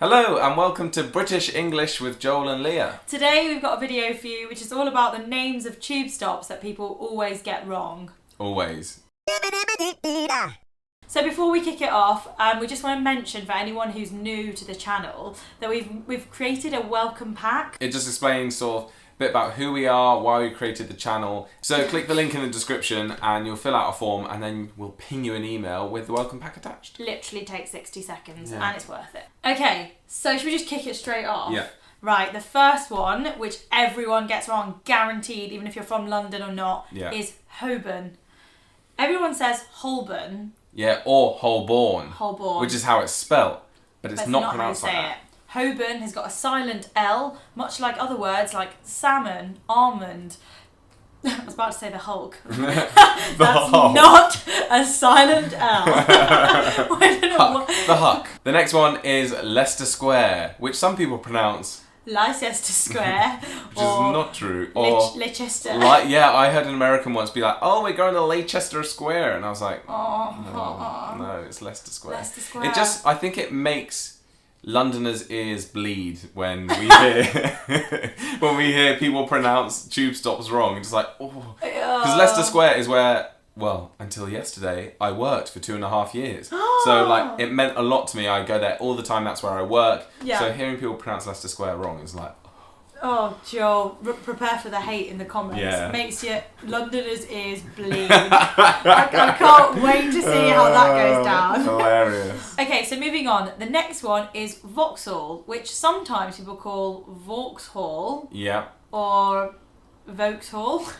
Hello and welcome to British English with Joel and Lia. Today we've got a video for you which is all about the names of tube stops that people always get wrong. Always. So before we kick it off, we just want to mention for anyone who's new to the channel that we've created a welcome pack. It just explains sort of a bit about who we are, why we created the channel. So click the link in the description and you'll fill out a form and then we'll ping you an email with the welcome pack attached. Literally takes 60 seconds and it's worth it. Okay, so should we just kick it straight off? Yeah. Right, the first one, which everyone gets wrong, guaranteed, even if you're from London or not, is Holborn. Everyone says Holborn. Yeah, or Holborn. Holborn. Which is how it's spelt, but it's not pronounced like that. Holborn has got a silent L, much like other words like salmon, almond. I was about to say the Hulk. That's not a silent L. I don't know The Huck. The next one is Leicester Square, which some people pronounce Leicester Square. Which is not true. Or Leicester. Yeah, I heard an American once be like, oh, we're going to Leicester Square. And I was like, no, it's Leicester Square. Leicester Square. It just, I think it makes Londoners' ears bleed when we hear people pronounce tube stops wrong. It's just like, oh. Because Leicester Square is where, well, until yesterday, I worked for 2.5 years. So, like, it meant a lot to me. I go there all the time. That's where I work. Yeah. So hearing people pronounce Leicester Square wrong is like, oh, Joel, prepare for the hate in the comments. Yeah. Makes your Londoners' ears bleed. I can't wait to see how that goes down. Hilarious. Okay, so moving on. The next one is VAUXHALL, which sometimes people call VAUXHALL. Yeah. Or VAUXHALL.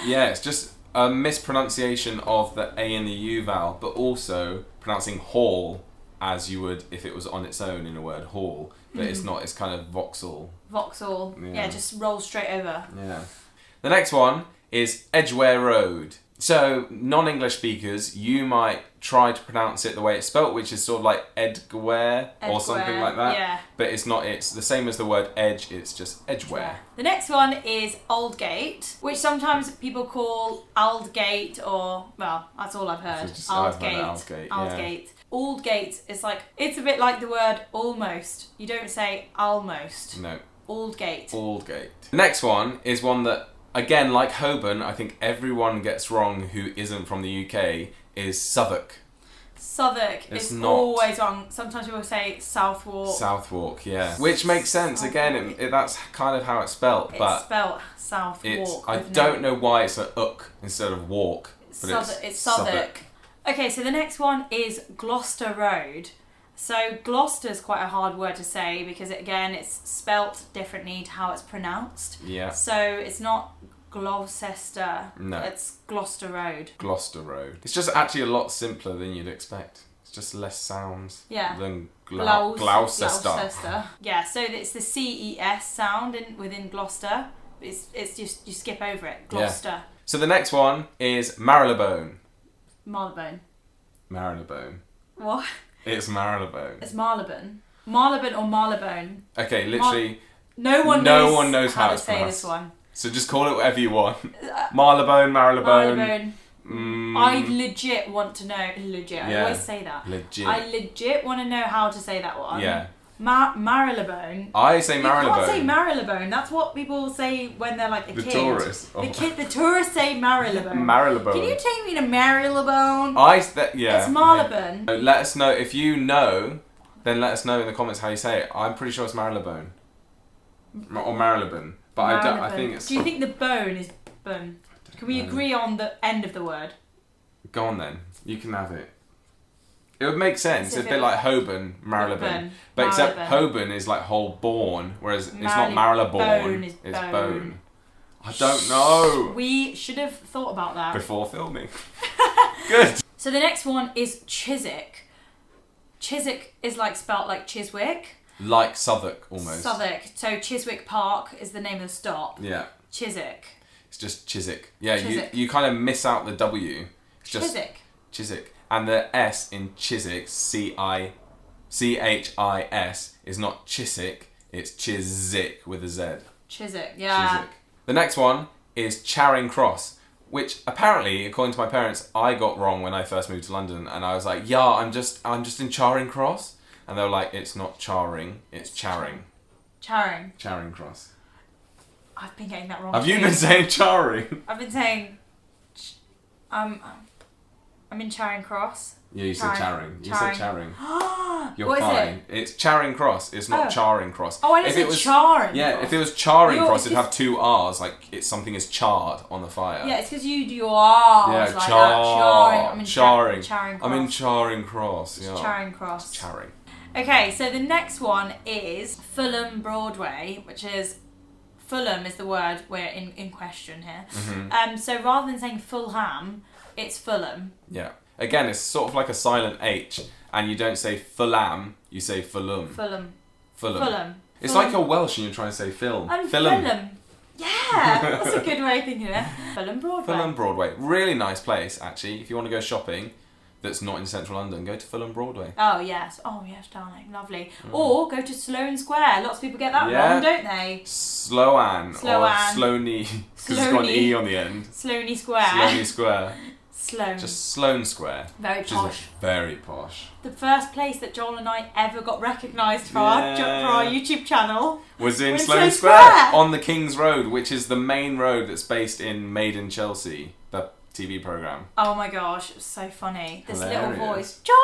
Yeah, it's just a mispronunciation of the A and the U vowel, but also pronouncing hall as you would if it was on its own in a word, hall. But it's not, it's kind of VAUXHALL. VAUXHALL. Yeah, just rolls straight over. Yeah. The next one is EDGWARE Road. So, non-English speakers, you might try to pronounce it the way it's spelt, which is sort of like EDGWARE or something like that. Yeah. But it's not, it's the same as the word edge, it's just EDGWARE. The next one is Aldgate, which sometimes people call Aldgate or, well, that's all I've heard. Aldgate. Aldgate. Aldgate is like, it's a bit like the word almost. You don't say almost. No. Aldgate. Aldgate. The next one is one that, again, like Holborn, I think everyone gets wrong who isn't from the UK, is Southwark. Southwark is always wrong. Sometimes people say Southwark. Southwark, yeah. Which makes sense. Southwark. Again, that's kind of how it's spelt. It's spelt Southwark. I don't know why it's a uk instead of walk. But it's Southwark. Okay, so the next one is Gloucester Road. So Gloucester's quite a hard word to say because, again, it's spelt differently to how it's pronounced. Yeah. So it's not Gloucester. No. It's Gloucester Road. Gloucester Road. It's just actually a lot simpler than you'd expect. It's just less sounds than Gloucester. Yeah, so it's the CES sound within Gloucester. It's just, you skip over it. Gloucester. Yeah. So the next one is Marylebone. Marylebone. What? It's Marylebone. It's Marylebone. Marylebone or Marylebone. Okay, literally. No one knows how to say this one. So just call it whatever you want. Marylebone, Marylebone. Marylebone. I legit want to know. I always say that. Legit. I legit want to know how to say that one. Yeah. Marylebone. I say Marylebone. You can't say Marylebone. That's what people say when they're like a kid. Tourists. The tourists say Marylebone. Marylebone. Can you take me to Marylebone? Yeah. It's Marylebone. Yeah. Let us know if you know. Then let us know in the comments how you say it. I'm pretty sure it's Marylebone. Or Marylebone. But I think it's... Do you think the bone is bone? Can we agree on the end of the word? Go on then. You can have it. It would make sense. It's a bit like Holborn, Marylebone. But except Holborn is like Holborn, whereas it's not Marylebone, it's bone. I don't know. We should have thought about that. Before filming. Good. So the next one is Chiswick. Chiswick is like spelt like Chiswick. Like Southwark, almost. Southwark. So Chiswick Park is the name of the stop. Yeah. Chiswick. It's just Chiswick. Yeah, Chiswick. You kind of miss out the W. It's just Chiswick. And the S in Chiswick, C-H-I-S, is not Chiswick, it's Chiswick with a Z. Chiswick, yeah. Chiswick. The next one is Charing Cross, which apparently, according to my parents, I got wrong when I first moved to London, and I was like, yeah, I'm just in Charing Cross. and they were like, it's not Charing, it's Charing. Charing. Charing Cross. I've been getting that wrong. Have you been saying Charing? I've been saying, I'm in Charing Cross. Yeah, you said Charing. You said Charing. You're what fine. Is it? It's Charing Cross. It's not Charing Cross. Oh, I didn't say Charing. Yeah, Cross. if it was Charing Cross, it'd just... have 2 R's, like something is charred on the fire. Yeah, it's because you do your R's like that. Charing. I'm in Charing. Charing Cross. I'm in Charing Cross. Yeah. It's Charing Cross. It's Charing. Okay, so the next one is Fulham Broadway, which is... Fulham is the word we're in question here. Mm-hmm. So rather than saying Fulham, it's Fulham. Yeah. Again, it's sort of like a silent H, and you don't say Fulham, you say Fulham. Fulham. Fulham. Fulham. It's like you're Welsh and you're trying to say film. Fulham. Yeah, that's a good way of thinking of it. Fulham Broadway. Fulham Broadway. Really nice place, actually. If you want to go shopping that's not in central London, go to Fulham Broadway. Oh, yes, darling. Lovely. Or go to Sloane Square. Lots of people get that wrong, don't they? Sloane. Or Sloaney. Because it's got an E on the end. Sloaney Square. Sloaney Square. Sloane. Just Sloane Square. Very posh. Very posh. The first place that Joel and I ever got recognised for our YouTube channel was in Sloane Square on the King's Road, which is the main road that's based in Made in Chelsea, the TV programme. Oh my gosh, it was so funny. This Hilarious. little voice, Joel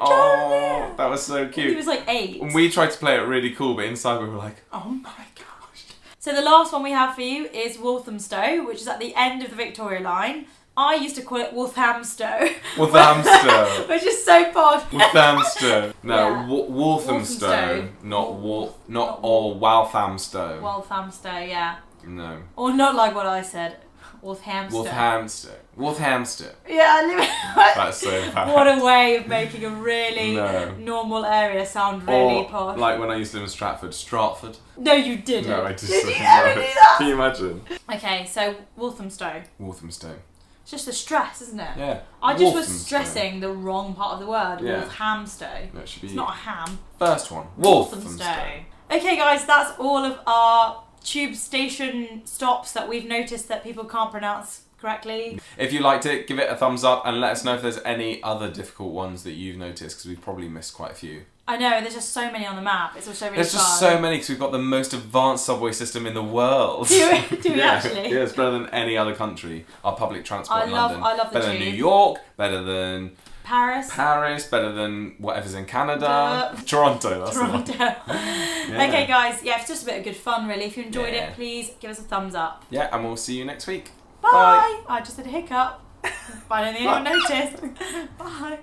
Lia. That was so cute. He was like 8. And we tried to play it really cool, but inside we were like, oh my gosh. So the last one we have for you is Walthamstow, which is at the end of the Victoria line. I used to call it Walthamstow. Walthamstow. Which is so posh. Walthamstow. No, Yeah. Walthamstow. Not Walthamstow. Walthamstow, yeah. No. Or not like what I said. Walthamstow. Walthamstow. Yeah, That's so bad. What a way of making a really normal area sound really posh. Like when I used to live in Stratford. No, you didn't. No, I just Did you ever do that? Can you imagine? Okay, so Walthamstow. Walthamstow. It's just the stress, isn't it? Yeah. I just was stressing the wrong part of the word. Yeah. Walthamstow. No, it should be It's not a ham. First one. Walthamstow. Okay, guys, that's all of our tube station stops that we've noticed that people can't pronounce correctly. If you liked it, give it a thumbs up and let us know if there's any other difficult ones that you've noticed, because we've probably missed quite a few. I know, there's just so many on the map. It's also really There's just so many because we've got the most advanced subway system in the world. Do we actually? Yeah, it's better than any other country. Our public transport in London. I love the better tube. than New York, better than Paris, better than whatever's in Canada. Toronto, that's Toronto. the one. Okay, guys, yeah, it's just a bit of good fun, really. If you enjoyed it, please give us a thumbs up. Yeah, and we'll see you next week. Bye. I just had a hiccup. But I don't think anyone noticed. Bye.